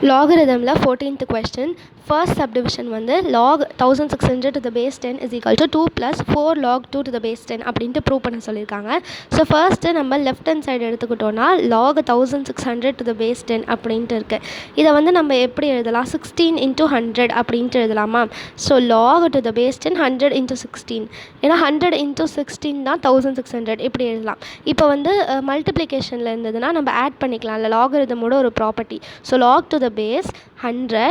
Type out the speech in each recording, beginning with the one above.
லாகரிதமில் 14th question first subdivision வந்து log 1600 to the base 10 is equal to 2 plus 4 log 2 to the base 10 அப்படின்ட்டு prove பண்ண சொல்லியிருக்காங்க. So first நம்ம left hand side எடுத்துக்கிட்டோன்னா log 1600 to the base 10 அப்படின்ட்டு இருக்குது. இதை வந்து நம்ம எப்படி எழுதலாம், 16 into 100 அப்படின்ட்டு எழுதலாமா? So log to the base 10 100 into 16, ஏன்னா 100 into 16 தான் 1600 இப்படி எழுதலாம். இப்போ வந்து மல்டிப்ளிகேஷனில் இருந்ததுன்னா நம்ம ஆட் பண்ணிக்கலாம் இல்லை லாகரிதமோட ஒரு property. So log to the base 100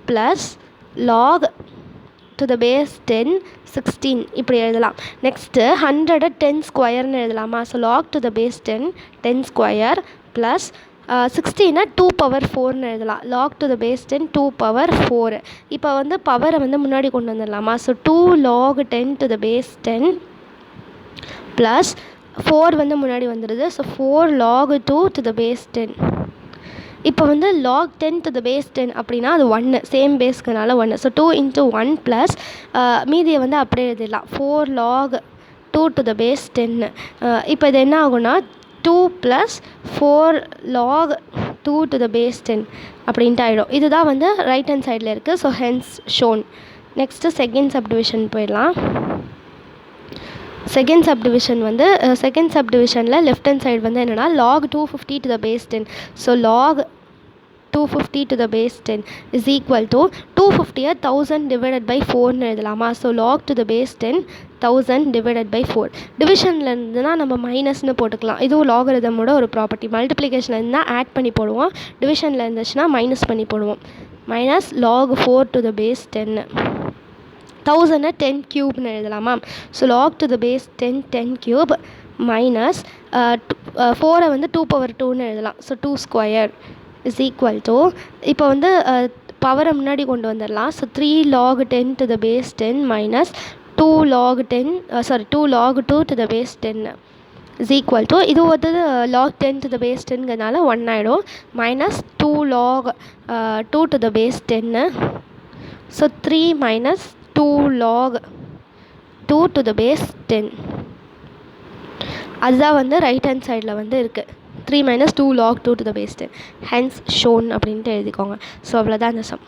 plus log to the base 10 16 இப்படி எழுதலாம். நெக்ஸ்ட்டு 100 10 ஸ்கொயர்னு எழுதலாமா? So log to the base 10 square plus 16 2 power 4னு எழுதலாம். log to the base 10 2 power 4. இப்போ வந்து பவரை வந்து முன்னாடி கொண்டு வந்துடலாமா? So 2 log 10 to the base 10 plus 4 வந்து முன்னாடி வந்துடுது. So 4 log 2 to the base 10. இப்போ வந்து log 10 to the base 10 அப்படின்னா அது 1, சேம் பேஸ்க்குனால 1. ஸோ 2 into 1 ப்ளஸ் மீதியை வந்து அப்படியே எழுதிடலாம் 4 log 2 to the base 10. இப்போ இது என்ன ஆகும்னா 2 plus 4 log 2 to the base 10 அப்படின்ட்டு ஆகிடும். இதுதான் வந்து ரைட் ஹேண்ட் சைடில் இருக்குது. So hence shown. Next second subdivision போயிடலாம். செகண்ட் சப்டிவிஷன் வந்து செகண்ட் சப்டிவிஷனில் லெஃப்ட் ஹேண்ட் சைடு வந்து என்னென்னா log 250 to the base 10. So log 250 to the base 10 is equal to 250 1000 divided by 4னு எழுதலாமா? So log to the base 10 1000 divided by 4. டிவிஷனில் இருந்துன்னா நம்ம மைனஸ்னு போட்டுக்கலாம். இதுவும் லாகரிதமோட ஒரு ப்ராப்பர்ட்டி. மல்டிப்ளிகேஷனில் இருந்தால் ஆட் பண்ணி போடுவோம், டிவிஷனில் இருந்துச்சுன்னா மைனஸ் பண்ணி போடுவோம். Minus log 4 to the base 10 1000 10 க்யூப்னு எழுதலாமா? So log to the base 10 cube minus 4 வந்து 2 power 2னு எழுதலாம். So 2 square is equal to, இப்போ வந்து பவரை முன்னாடி கொண்டு வந்துடலாம். So 3 log 10 to the base 10 minus 2 log 2 to the base 10 is equal to, இது வந்து log 10 to the base 10ங்கிறதுனால 1 ஆகிடும். Minus 2 log 2 to the base 10. So 3 minus 2 log 2 to the base 10. அதுதான் வந்து ரைட் ஹேண்ட் சைடில் வந்து இருக்குது. 3 minus 2 log 2 to the base 10 hence shown அப்படின்ட்டு எழுதிக்கோங்க. ஸோ அவ்வளோதான் இந்த சம்.